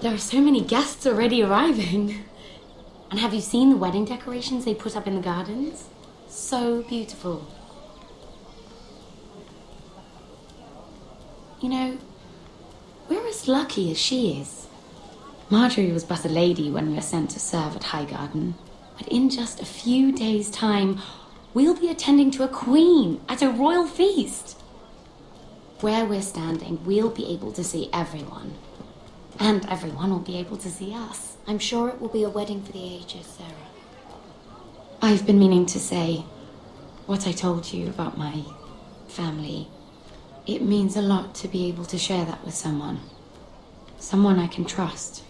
There are so many guests already arriving. And have you seen the wedding decorations they put up in the gardens? So beautiful. You know, we're as lucky as she is. Marjorie was but a lady when we were sent to serve at Highgarden. But in just a few days' time, we'll be attending to a queen at a royal feast. Where we're standing, we'll be able to see everyone. And everyone will be able to see us. I'm sure it will be a wedding for the ages, Sarah. I've been meaning to say what I told you about my family. It means a lot to be able to share that with someone. Someone I can trust.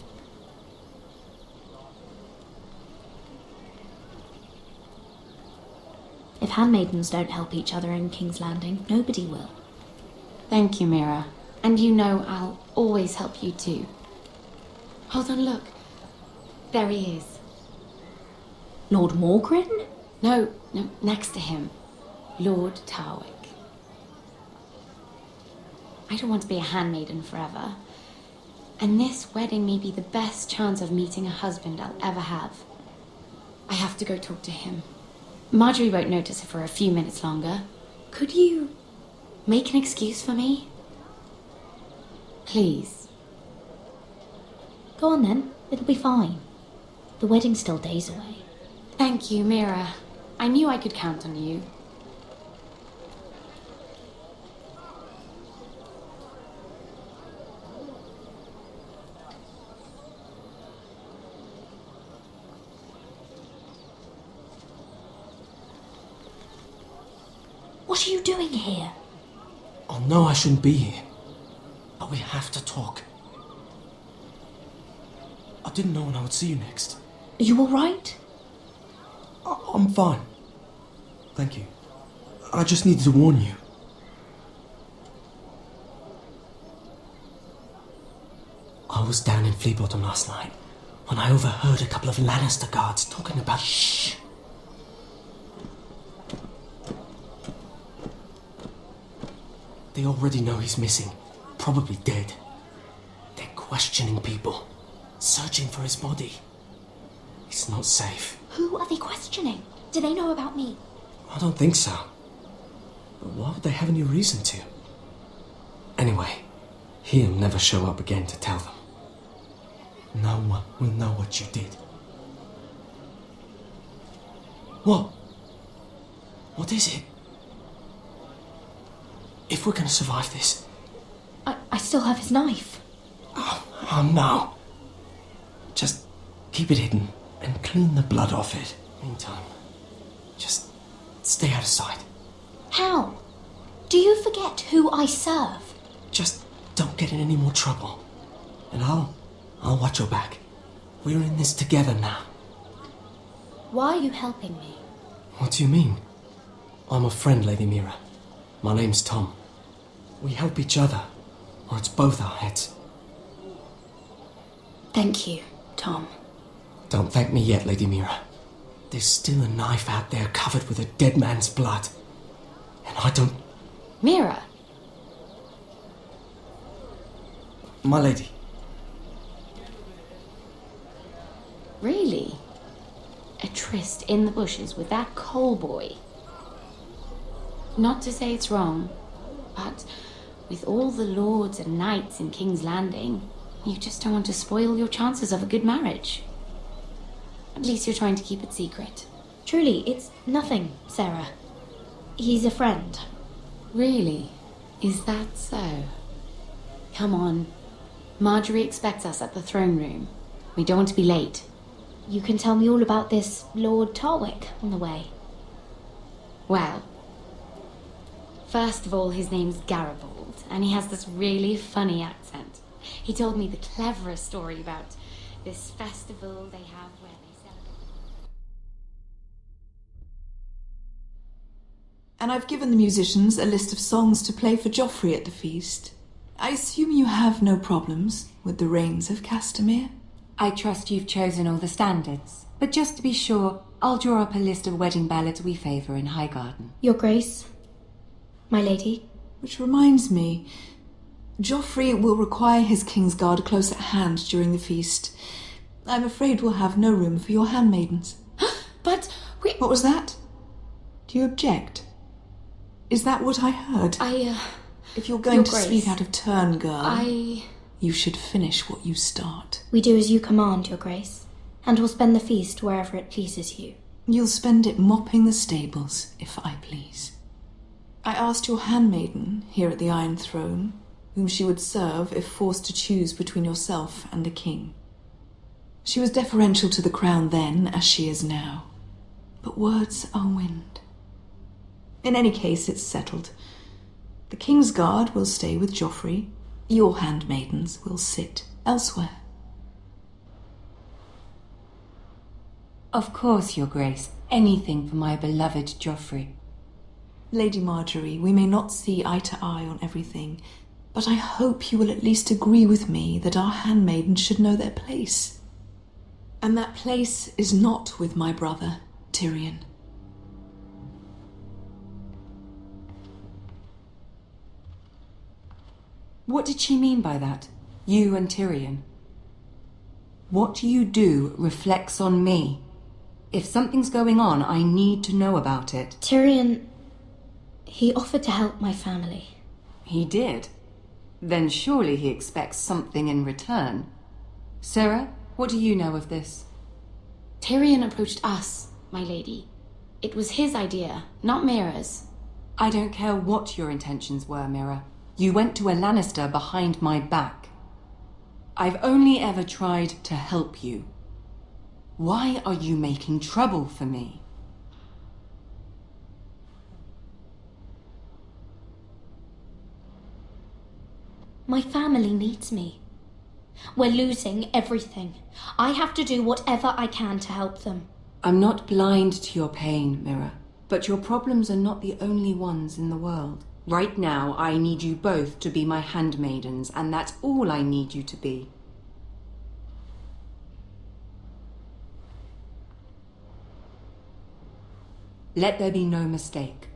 If handmaidens don't help each other in King's Landing, nobody will. Thank you, Mira. And you know I'll always help you too. Hold on, look. There he is. Lord Morgrin? No, next to him. Lord Tarwick. I don't want to be a handmaiden forever. And this wedding may be the best chance of meeting a husband I'll ever have. I have to go talk to him. Marjorie won't notice it for a few minutes longer. Could you make an excuse for me? Please. Go on then, it'll be fine. The wedding's still days away. Thank you, Mira. I knew I could count on you. What are you doing here? Oh no, I shouldn't be here. But we have to talk. I didn't know when I would see you next. Are you alright? I'm fine. Thank you. I just needed to warn you. I was down in Fleabottom last night when I overheard a couple of Lannister guards talking about... Shh! They already know he's missing. Probably dead. They're questioning people. Searching for his body. It's not safe. Who are they questioning? Do they know about me? I don't think so. But why would they have any reason to? Anyway, he'll never show up again to tell them. No one will know what you did. What? What is it? If we're gonna survive this... I still have his knife. Oh no. Just keep it hidden and clean the blood off it. Meantime, just stay out of sight. How? Do you forget who I serve? Just don't get in any more trouble. And I'll watch your back. We're in this together now. Why are you helping me? What do you mean? I'm a friend, Lady Mira. My name's Tom. We help each other, or it's both our heads. Thank you, Tom. Don't thank me yet, Lady Mira. There's still a knife out there covered with a dead man's blood. And I don't... Mira! My lady. Really? A tryst in the bushes with that coal boy? Not to say it's wrong, but with all the lords and knights in King's Landing, you just don't want to spoil your chances of a good marriage. At least you're trying to keep it secret. Truly, it's nothing, Sarah. He's a friend. Really? Is that so? Come on. Marjorie expects us at the throne room. We don't want to be late. You can tell me all about this Lord Tarwick on the way. Well, first of all, his name's Garibald, and he has this really funny accent. He told me the cleverest story about this festival they have where they celebrate. And I've given the musicians a list of songs to play for Joffrey at the feast. I assume you have no problems with the Rains of Castamere? I trust you've chosen all the standards. But just to be sure, I'll draw up a list of wedding ballads we favour in Highgarden. Your Grace, my lady. Which reminds me, Joffrey will require his Kingsguard close at hand during the feast. I'm afraid we'll have no room for your handmaidens. But we... What was that? Do you object? Is that what I heard? If you're going Your to Grace, speak out of turn, girl, I... you should finish what you start. We do as you command, Your Grace, and will spend the feast wherever it pleases you. You'll spend it mopping the stables, if I please. I asked your handmaiden here at the Iron Throne whom she would serve if forced to choose between yourself and the king. She was deferential to the crown then, as she is now. But words are wind. In any case, it's settled. The Kingsguard will stay with Joffrey. Your handmaidens will sit elsewhere. Of course, Your Grace. Anything for my beloved Joffrey. Lady Marjorie, we may not see eye to eye on everything, but I hope you will at least agree with me that our handmaidens should know their place. And that place is not with my brother, Tyrion. What did she mean by that? You and Tyrion? What you do reflects on me. If something's going on, I need to know about it. Tyrion, he offered to help my family. He did? Then surely he expects something in return. Sarah, what do you know of this? Tyrion approached us, my lady. It was his idea, not Mira's. I don't care what your intentions were, Mira. You went to a Lannister behind my back. I've only ever tried to help you. Why are you making trouble for me? My family needs me. We're losing everything. I have to do whatever I can to help them. I'm not blind to your pain, Mira, but your problems are not the only ones in the world. Right now, I need you both to be my handmaidens, and that's all I need you to be. Let there be no mistake.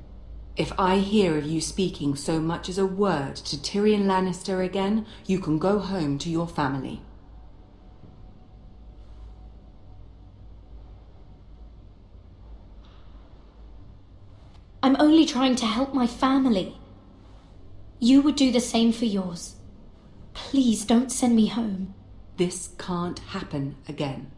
If I hear of you speaking so much as a word to Tyrion Lannister again, you can go home to your family. I'm only trying to help my family. You would do the same for yours. Please don't send me home. This can't happen again.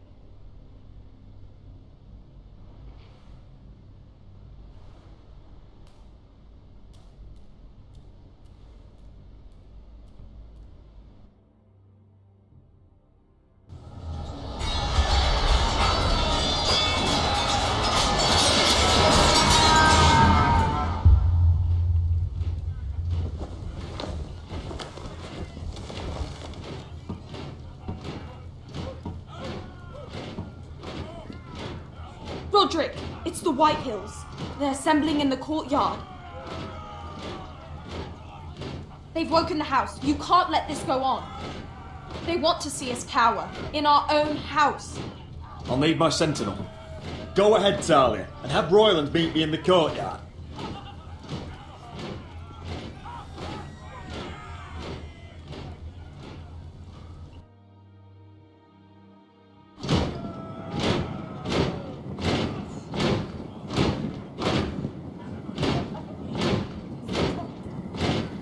Roderick, it's the White Hills. They're assembling in the courtyard. They've woken the house. You can't let this go on. They want to see us cower in our own house. I'll need my sentinel. Go ahead, Talia, and have Royland meet me in the courtyard.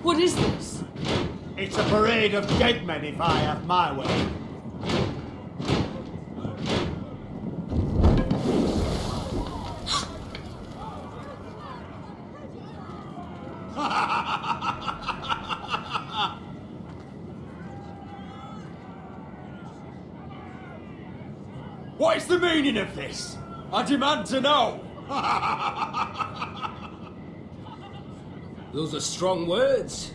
What is this? It's a parade of dead men if I have my way. What is the meaning of this? I demand to know! Those are strong words.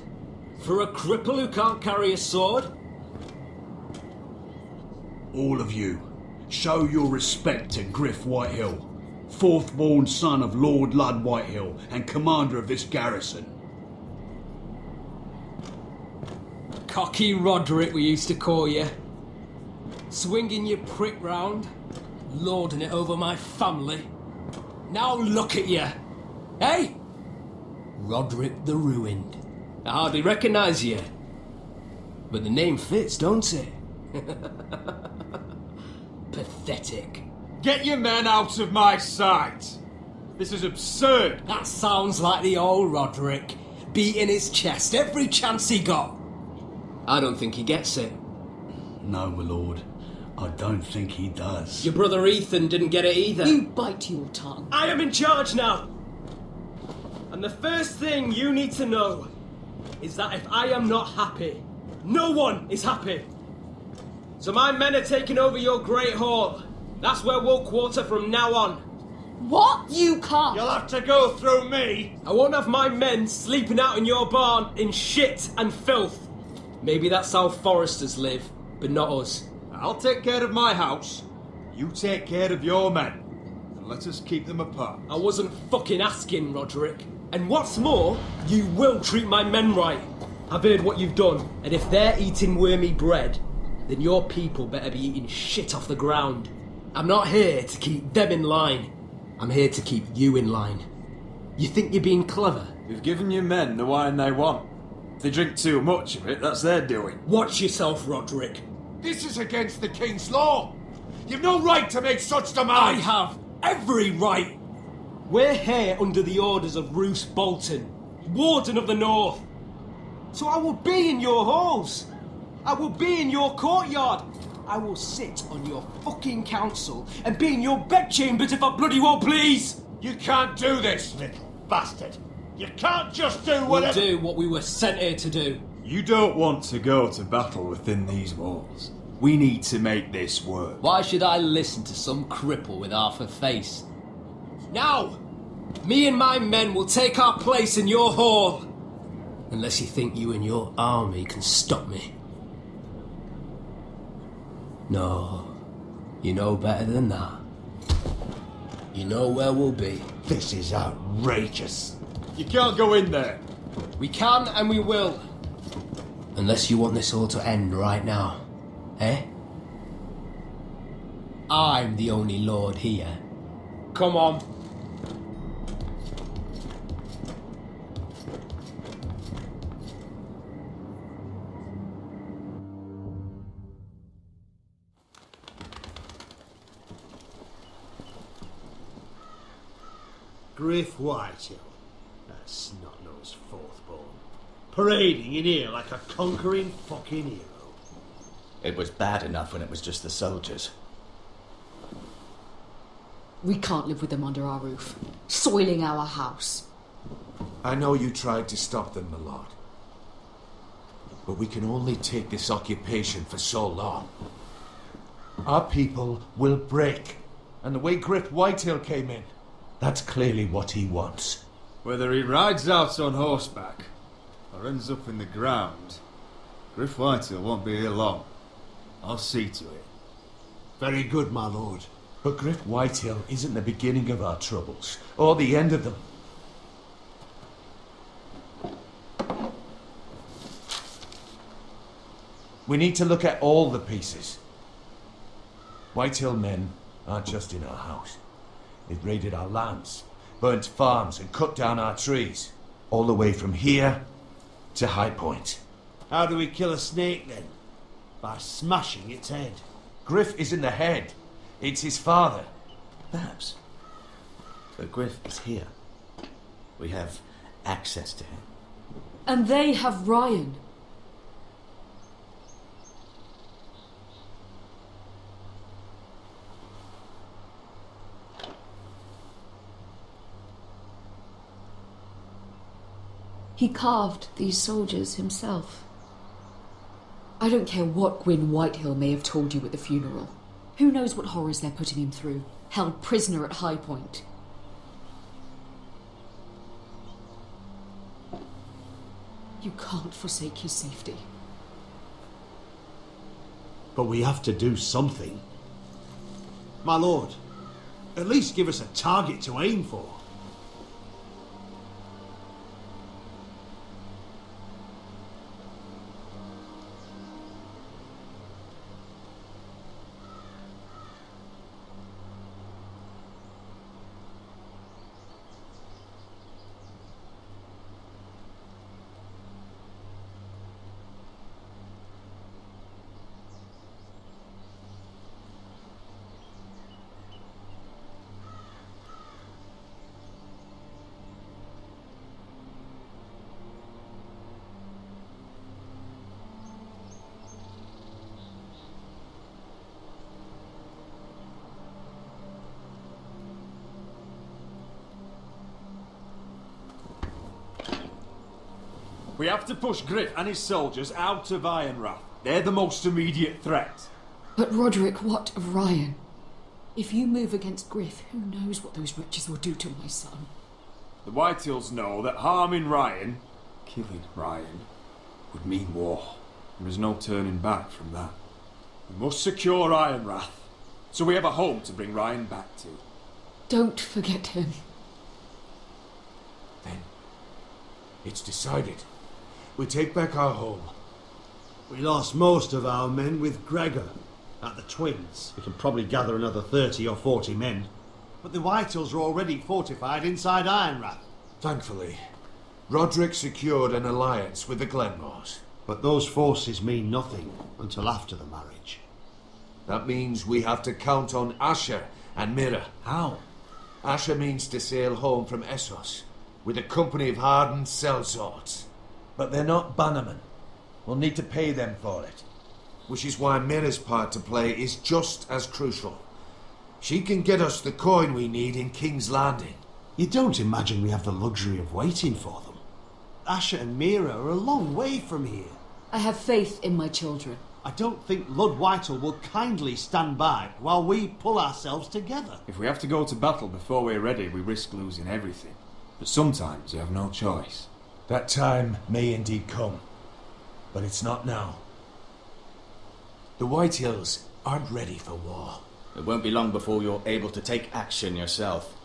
For a cripple who can't carry a sword? All of you, show your respect to Griff Whitehill, fourth-born son of Lord Ludd Whitehill and commander of this garrison. Cocky Roderick, we used to call you. Swinging your prick round, lording it over my family. Now look at you. Hey? Roderick the Ruined. I hardly recognise you. But the name fits, don't it? Pathetic. Get your men out of my sight! This is absurd! That sounds like the old Roderick, beating his chest every chance he got. I don't think he gets it. No, my lord. I don't think he does. Your brother Ethan didn't get it either. You bite your tongue. I am in charge now! And the first thing you need to know is that if I am not happy, no one is happy. So my men are taking over your Great Hall. That's where we'll quarter from now on. What? You can't. You'll have to go through me! I won't have my men sleeping out in your barn in shit and filth. Maybe that's how foresters live, but not us. I'll take care of my house. You take care of your men. And let us keep them apart. I wasn't fucking asking, Roderick. And what's more, you will treat my men right. I've heard what you've done, and if they're eating wormy bread, then your people better be eating shit off the ground. I'm not here to keep them in line. I'm here to keep you in line. You think you're being clever? We've given your men the wine they want. If they drink too much of it, that's their doing. Watch yourself, Roderick. This is against the king's law. You've no right to make such I demands. have every right. We're here under the orders of Roose Bolton, Warden of the North. So I will be in your halls. I will be in your courtyard. I will sit on your fucking council and be in your bedchambers if I bloody well please. You can't do this, little bastard. You can't just do We'll whatever. do what we were sent here to do. You don't want to go to battle within these walls. We need to make this work. Why should I listen to some cripple with half a face? Now, me and my men will take our place in your hall. Unless you think you and your army can stop me. No, you know better than that. You know where we'll be. This is outrageous. You can't go in there. We can and we will. Unless you want this all to end right now. Eh? I'm the only lord here. Come on. Griff Whitehill, that snot-nosed fourthborn, parading in here like a conquering fucking hero. It was bad enough when it was just the soldiers. We can't live with them under our roof, soiling our house. I know you tried to stop them, my lord. But we can only take this occupation for so long. Our people will break. And the way Griff Whitehill came in, that's clearly what he wants. Whether he rides out on horseback or ends up in the ground, Griff Whitehill won't be here long. I'll see to it. Very good, my lord. But Griff Whitehill isn't the beginning of our troubles, or the end of them. We need to look at all the pieces. Whitehill men aren't just in our house. They've raided our lands, burnt farms and cut down our trees. All the way from here to High Point. How do we kill a snake then? By smashing its head. Griff isn't the head. It's his father. Perhaps. But Griff is here. We have access to him. And they have Ryan. He carved these soldiers himself. I don't care what Gwyn Whitehill may have told you at the funeral. Who knows what horrors they're putting him through, held prisoner at High Point. You can't forsake his safety. But we have to do something. My lord, at least give us a target to aim for. We have to push Griff and his soldiers out of Ironrath. They're the most immediate threat. But Roderick, what of Ryan? If you move against Griff, who knows what those wretches will do to my son? The Whitehills know that harming Ryan, killing Ryan, would mean war. There is no turning back from that. We must secure Ironrath, so we have a home to bring Ryan back to. Don't forget him. Then, it's decided. We take back our home. We lost most of our men with Gregor at the Twins. We can probably gather another 30 or 40 men. But the Whitehills are already fortified inside Ironrath. Thankfully, Roderick secured an alliance with the Glenmores. But those forces mean nothing until after the marriage. That means we have to count on Asher and Mira. How? Asher means to sail home from Essos with a company of hardened sellswords. But they're not bannermen. We'll need to pay them for it. Which is why Mira's part to play is just as crucial. She can get us the coin we need in King's Landing. You don't imagine we have the luxury of waiting for them? Asher and Mira are a long way from here. I have faith in my children. I don't think Lord Whitehill will kindly stand by while we pull ourselves together. If we have to go to battle before we're ready, we risk losing everything. But sometimes you have no choice. That time may indeed come, but it's not now. The Whitehills aren't ready for war. It won't be long before you're able to take action yourself.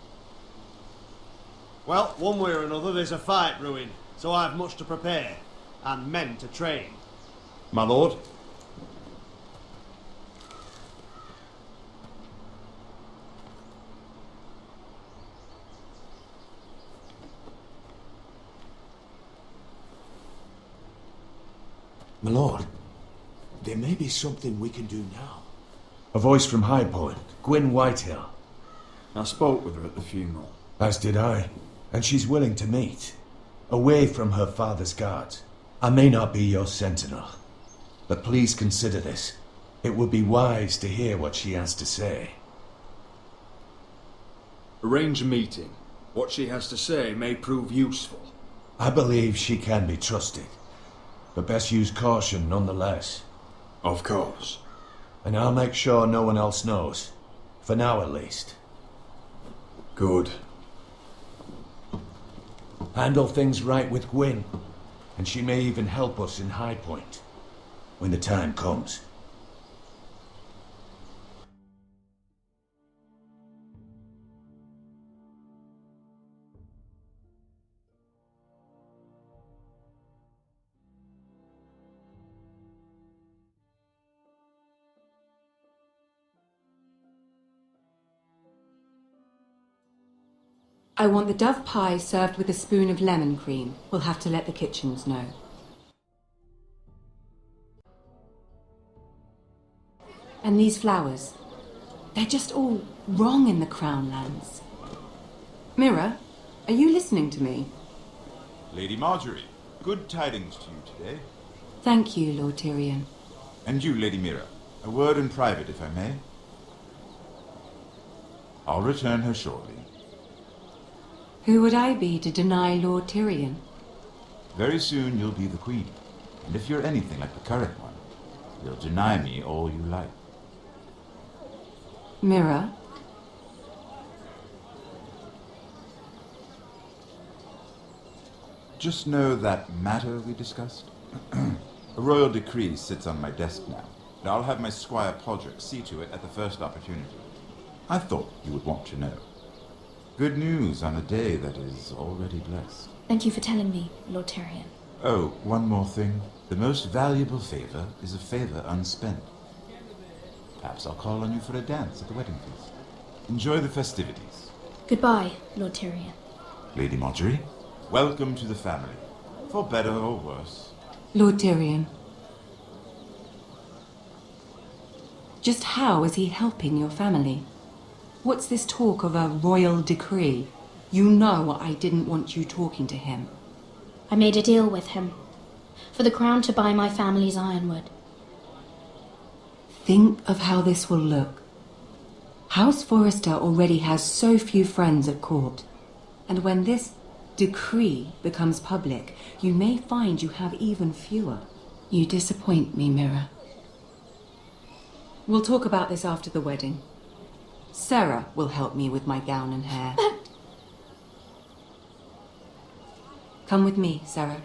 Well, one way or another there's a fight brewing, so I've much to prepare, and men to train. My lord? My lord, there may be something we can do now. A voice from High Point, Gwyn Whitehill. I spoke with her at the funeral. As did I, and she's willing to meet. Away from her father's guards. I may not be your sentinel, but please consider this. It would be wise to hear what she has to say. Arrange a meeting. What she has to say may prove useful. I believe she can be trusted, but best use caution nonetheless. Of course. And I'll make sure no one else knows. For now, at least. Good. Handle things right with Gwyn, and she may even help us in High Point, when the time comes. I want the dove pie served with a spoon of lemon cream. We'll have to let the kitchens know. And these flowers. They're just all wrong in the Crown lands. Mira, are you listening to me? Lady Marjorie, good tidings to you today. Thank you, Lord Tyrion. And you, Lady Mira. A word in private, if I may. I'll return her shortly. Who would I be to deny Lord Tyrion? Very soon you'll be the queen. And if you're anything like the current one, you'll deny me all you like. Mira? Just know that matter we discussed? A royal decree sits on my desk now, and I'll have my squire Podrick see to it at the first opportunity. I thought you would want to know. Good news on a day that is already blessed. Thank you for telling me, Lord Tyrion. Oh, one more thing. The most valuable favor is a favor unspent. Perhaps I'll call on you for a dance at the wedding feast. Enjoy the festivities. Goodbye, Lord Tyrion. Lady Marjorie, welcome to the family. For better or worse. Lord Tyrion. Just how is he helping your family? What's this talk of a royal decree? You know I didn't want you talking to him. I made a deal with him. For the crown to buy my family's ironwood. Think of how this will look. House Forrester already has so few friends at court. And when this decree becomes public, you may find you have even fewer. You disappoint me, Mira. We'll talk about this after the wedding. Sarah will help me with my gown and hair. Come with me, Sarah.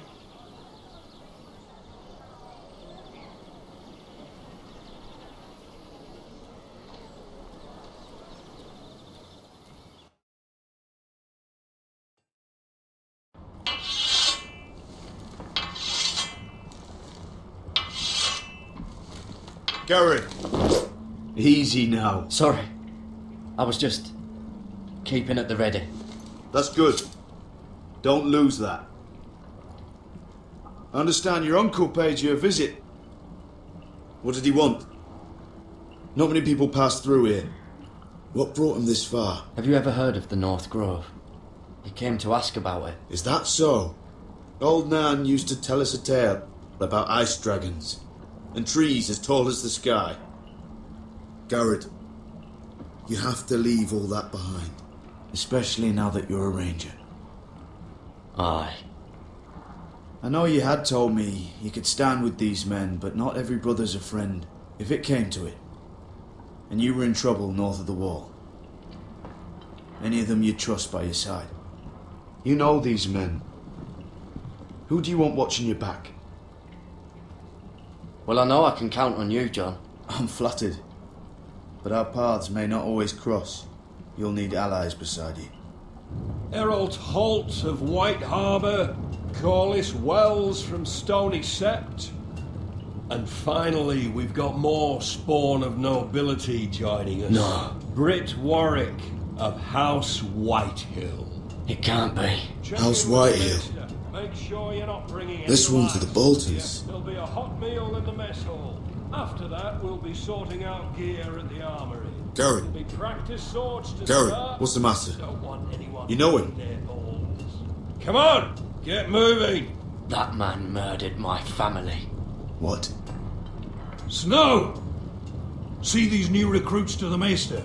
Garrett, easy now. Sorry. I was just keeping at the ready. That's good. Don't lose that. I understand your uncle paid you a visit. What did he want? Not many people pass through here. What brought him this far? Have you ever heard of the North Grove? He came to ask about it. Is that so? Old Nan used to tell us a tale about ice dragons and trees as tall as the sky. Garrett, you have to leave all that behind, especially now that you're a ranger. Aye. I know you had told me you could stand with these men, but not every brother's a friend, if it came to it. And you were in trouble north of the wall. Any of them you'd trust by your side. You know these men. Who do you want watching your back? Well, I know I can count on you, John. I'm flattered. But our paths may not always cross. You'll need allies beside you. Errol Holt of White Harbour, Corliss Wells from Stony Sept. And finally, we've got more spawn of nobility joining us. No. Britt Warwick of House Whitehill. It can't be. House Whitehill. Make sure you're not bringing This any one's to the lights. Boltons. There'll be a hot meal in the mess hall. After that, we'll be sorting out gear at the armory. Garrett. There'll be practice swords to Garrett, start. what's the matter? Don't want anyone You know him? putting their balls. Come on, get moving. That man murdered my family. What? Snow! See these new recruits to the Maester?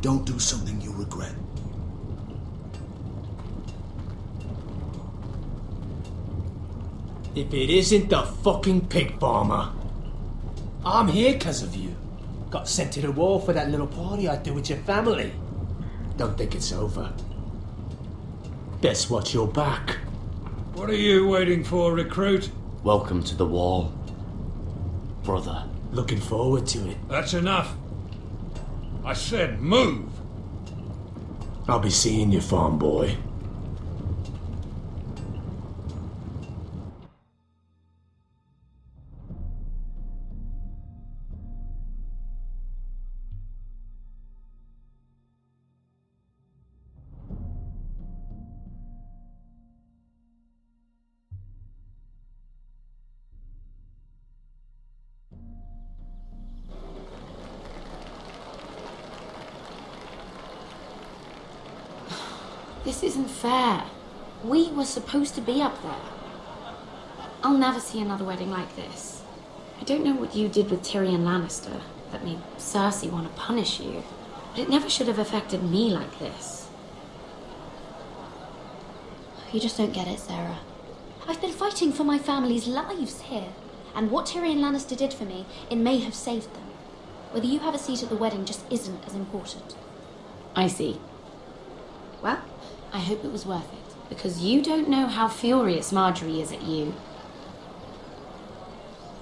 Don't do something you'll regret. If it isn't the fucking pig farmer. I'm here because of you. Got sent to the war for that little party I threw with your family. Don't think it's over. Best watch your back. What are you waiting for, recruit? Welcome to the wall, brother. Looking forward to it. That's enough. I said move. I'll be seeing you, farm boy. This isn't fair. We were supposed to be up there. I'll never see another wedding like this. I don't know what you did with Tyrion Lannister that made Cersei want to punish you, but it never should have affected me like this. You just don't get it, Sarah. I've been fighting for my family's lives here, and what Tyrion Lannister did for me, it may have saved them. Whether you have a seat at the wedding just isn't as important. I see. Well, I hope it was worth it, because you don't know how furious Marjorie is at you.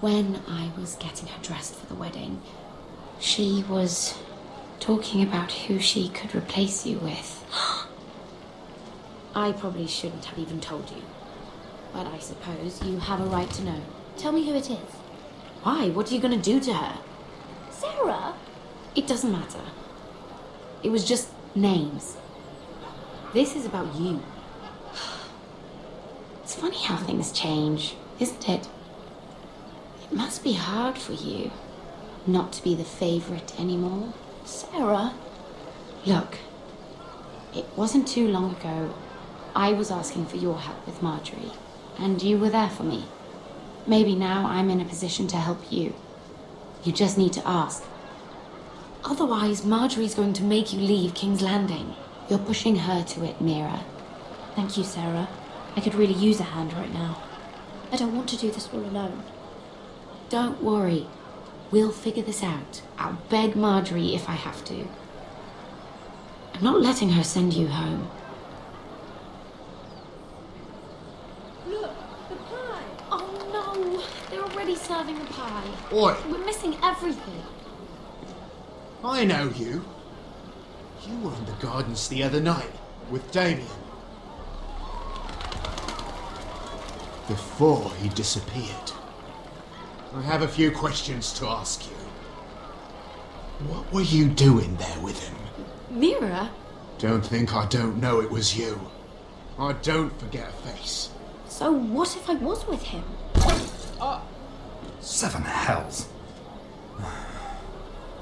When I was getting her dressed for the wedding, she was talking about who she could replace you with. I probably shouldn't have even told you, but I suppose you have a right to know. Tell me who it is. Why? What are you going to do to her? Sarah? It doesn't matter. It was just names. This is about you. It's funny how things change, isn't it? It must be hard for you not to be the favorite anymore. Sarah? Look, it wasn't too long ago I was asking for your help with Marjorie, and you were there for me. Maybe now I'm in a position to help you. You just need to ask. Otherwise, Marjorie's going to make you leave King's Landing. You're pushing her to it, Mira. Thank you, Sarah. I could really use a hand right now. I don't want to do this all alone. Don't worry. We'll figure this out. I'll beg Marjorie if I have to. I'm not letting her send you home. Look, the pie! Oh no! They're already serving the pie. Oi! We're missing everything. I know you. You were in the gardens the other night with Damien. Before he disappeared. I have a few questions to ask you. What were you doing there with him? Mira? Don't think I don't know it was you. I don't forget a face. So what if I was with him? Seven hells.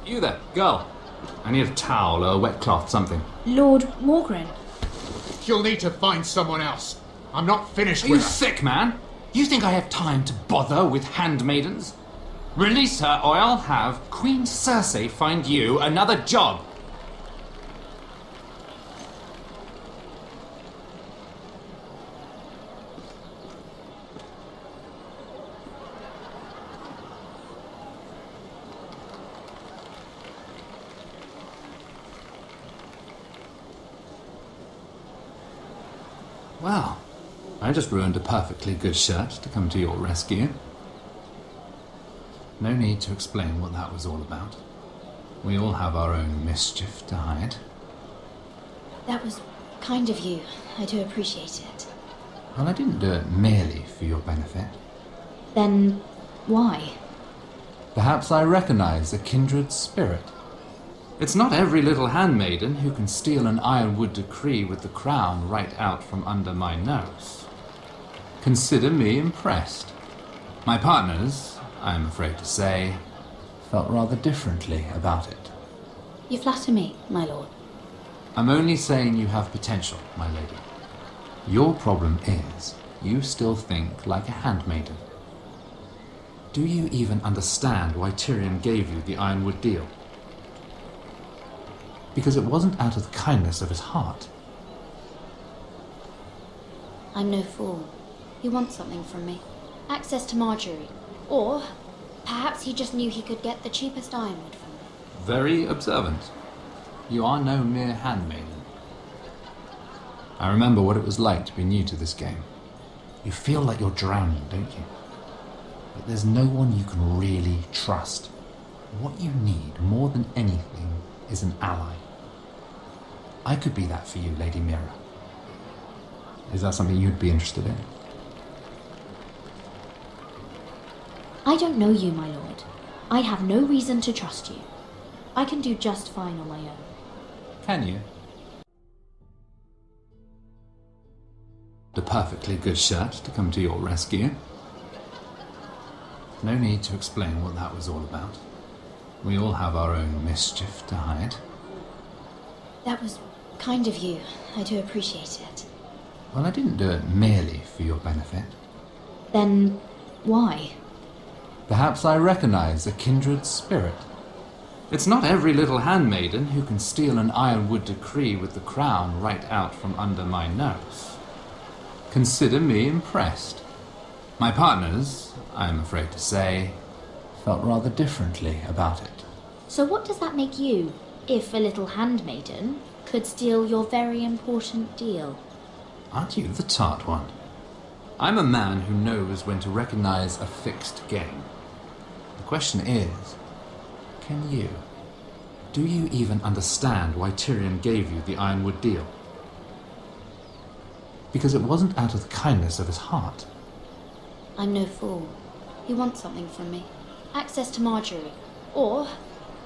You there, girl. I need a towel or a wet cloth, something. Lord Morgren. You'll need to find someone else. I'm not finished Are with you her. sick, man? You think I have time to bother with handmaidens? Release her, or I'll have Queen Cersei find you another job. Well, I just ruined a perfectly good shirt to come to your rescue. No need to explain what that was all about. We all have our own mischief to hide. That was kind of you. I do appreciate it. Well, I didn't do it merely for your benefit. Then why? Perhaps I recognize a kindred spirit. It's not every little handmaiden who can steal an ironwood decree with the crown right out from under my nose. Consider me impressed. My partners, I'm afraid to say, felt rather differently about it. You flatter me, my lord. I'm only saying you have potential, my lady. Your problem is, you still think like a handmaiden. Do you even understand why Tyrion gave you the ironwood deal? Because it wasn't out of the kindness of his heart. I'm no fool. He wants something from me. Access to Marjorie. Or perhaps he just knew he could get the cheapest ironwood from me. Very observant. You are no mere handmaiden. I remember what it was like to be new to this game. You feel like you're drowning, don't you? But there's no one you can really trust. What you need more than anything is an ally. I could be that for you, Lady Mira. Is that something you'd be interested in? I don't know you, my lord. I have no reason to trust you. I can do just fine on my own. Can you? A perfectly good shirt to come to your rescue. No need to explain what that was all about. We all have our own mischief to hide. That was kind of you. I do appreciate it. Well, I didn't do it merely for your benefit. Then why? Perhaps I recognize a kindred spirit. It's not every little handmaiden who can steal an ironwood decree with the crown right out from under my nose. Consider me impressed. My partners, I'm afraid to say, felt rather differently about it. So what does that make you, if a little handmaiden could steal your very important deal? Aren't you the tart one? I'm a man who knows when to recognize a fixed game. The question is, can you? Do you even understand why Tyrion gave you the ironwood deal? Because it wasn't out of the kindness of his heart. I'm no fool. He wants something from me. Access to Marjorie. Or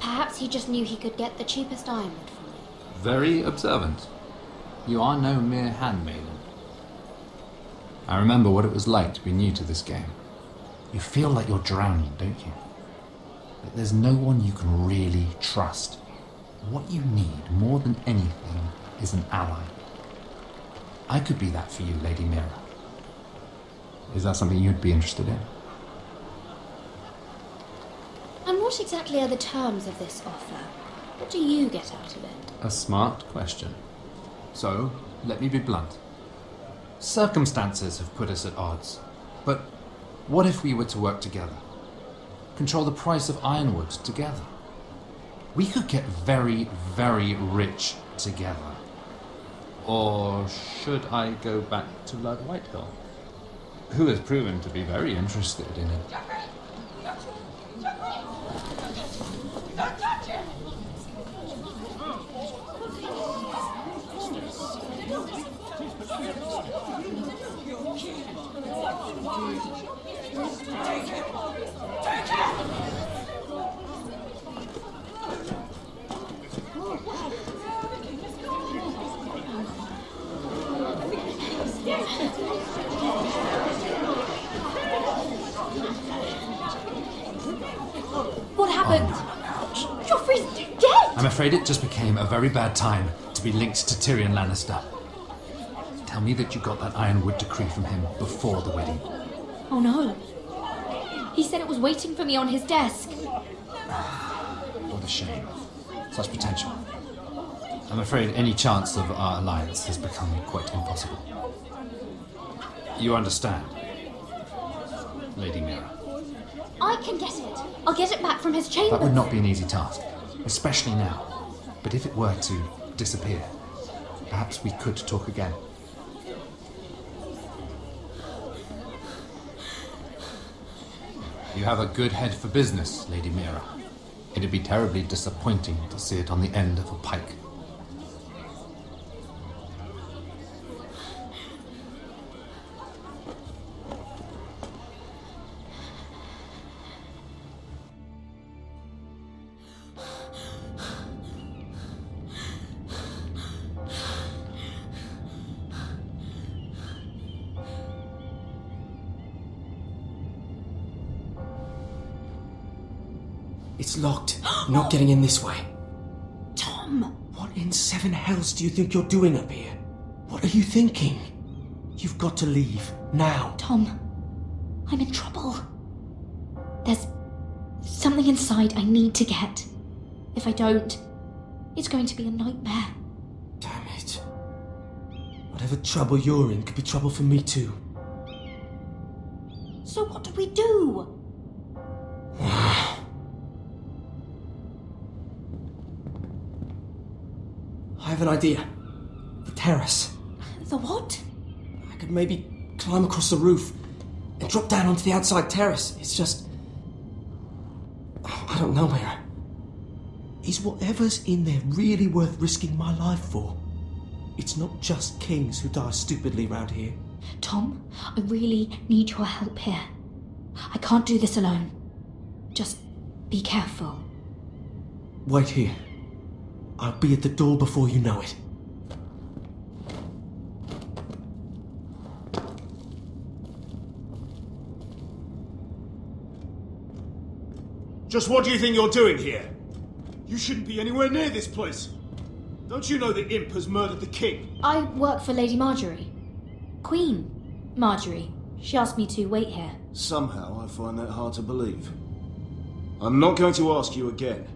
perhaps he just knew he could get the cheapest ironwood from me. Very observant. You are no mere handmaiden. I remember what it was like to be new to this game. You feel like you're drowning, don't you? But there's no one you can really trust. What you need more than anything is an ally. I could be that for you, Lady Mira. Is that something you'd be interested in? And what exactly are the terms of this offer? What do you get out of it? A smart question. So, let me be blunt. Circumstances have put us at odds. But what if we were to work together? Control the price of ironwood together? We could get very, very rich together. Or should I go back to Lord Whitehill, who has proven to be very interested in it? What happened? Joffrey's dead! I'm afraid it just became a very bad time to be linked to Tyrion Lannister. Tell me that you got that Ironwood decree from him before the wedding. Oh no. He said it was waiting for me on his desk. What a shame. Such potential. I'm afraid any chance of our alliance has become quite impossible. You understand, Lady Mira? I can get it. I'll get it back from his chamber. That would not be an easy task, especially now. But if it were to disappear, perhaps we could talk again. You have a good head for business, Lady Mira. It'd be terribly disappointing to see it on the end of a pike. It's locked. You're not getting in this way. Tom! What in seven hells do you think you're doing up here? What are you thinking? You've got to leave. Now. Tom, I'm in trouble. There's something inside I need to get. If I don't, it's going to be a nightmare. Damn it. Whatever trouble you're in could be trouble for me too. So what do we do? I have an idea. The terrace. The what? I could maybe climb across the roof and drop down onto the outside terrace. It's just... I don't know, Mira. Is whatever's in there really worth risking my life for? It's not just kings who die stupidly round here. Tom, I really need your help here. I can't do this alone. Just be careful. Wait here. I'll be at the door before you know it. Just what do you think you're doing here? You shouldn't be anywhere near this place. Don't you know the imp has murdered the king? I work for Lady Marjorie. Queen Marjorie. She asked me to wait here. Somehow I find that hard to believe. I'm not going to ask you again.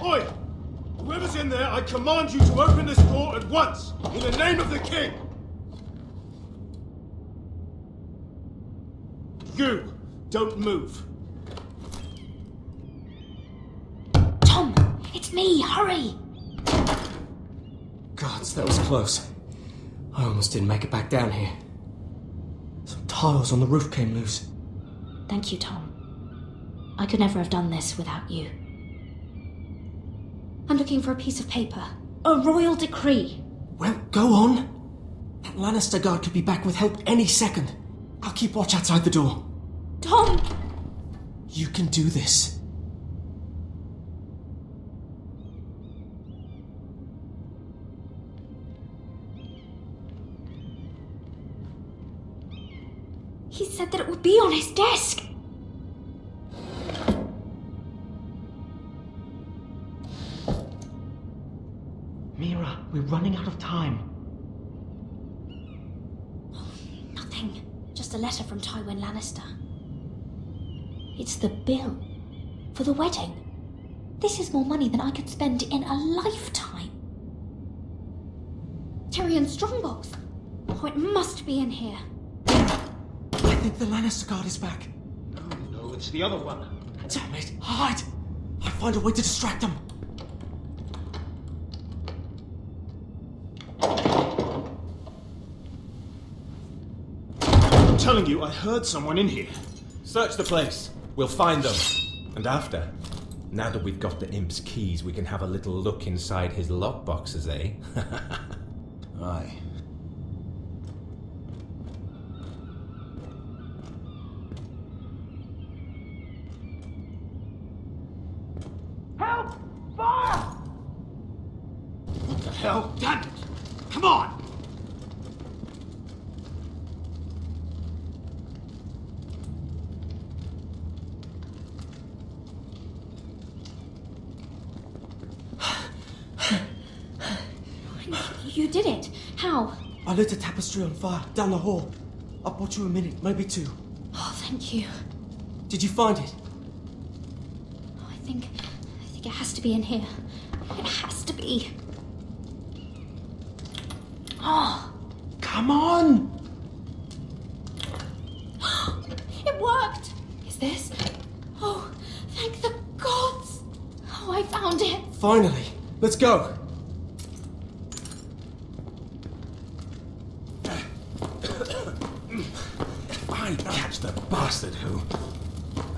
Oi! Whoever's in there, I command you to open this door at once, in the name of the king! You, don't move. Tom, it's me, hurry! Gods, that was close. I almost didn't make it back down here. Some tiles on the roof came loose. Thank you, Tom. I could never have done this without you. I'm looking for a piece of paper. A royal decree. Well, go on. That Lannister guard could be back with help any second. I'll keep watch outside the door. Tom! You can do this. He said that it would be on his desk. Mira, we're running out of time. Nothing. Just a letter from Tywin Lannister. It's the bill for the wedding. This is more money than I could spend in a lifetime. Tyrion's strongbox. Oh, it must be in here. I think the Lannister guard is back. No, it's the other one. Damn it! Hide! I'll find a way to distract them. I'm telling you, I heard someone in here. Search the place. We'll find them. And after, now that we've got the imp's keys, we can have a little look inside his lockboxes, eh? Aye. Help! Fire! What the hell? Damn it! Come on! You did it. How? I lit a tapestry on fire down the hall. I bought you a minute, maybe two. Oh, thank you. Did you find it? I think it has to be in here. It has to be. Oh. Come on! It worked! Is this? Oh, thank the gods! Oh, I found it! Finally! Let's go! If I catch the bastard who...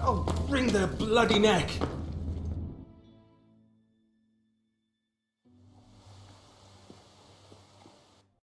I'll wring their bloody neck!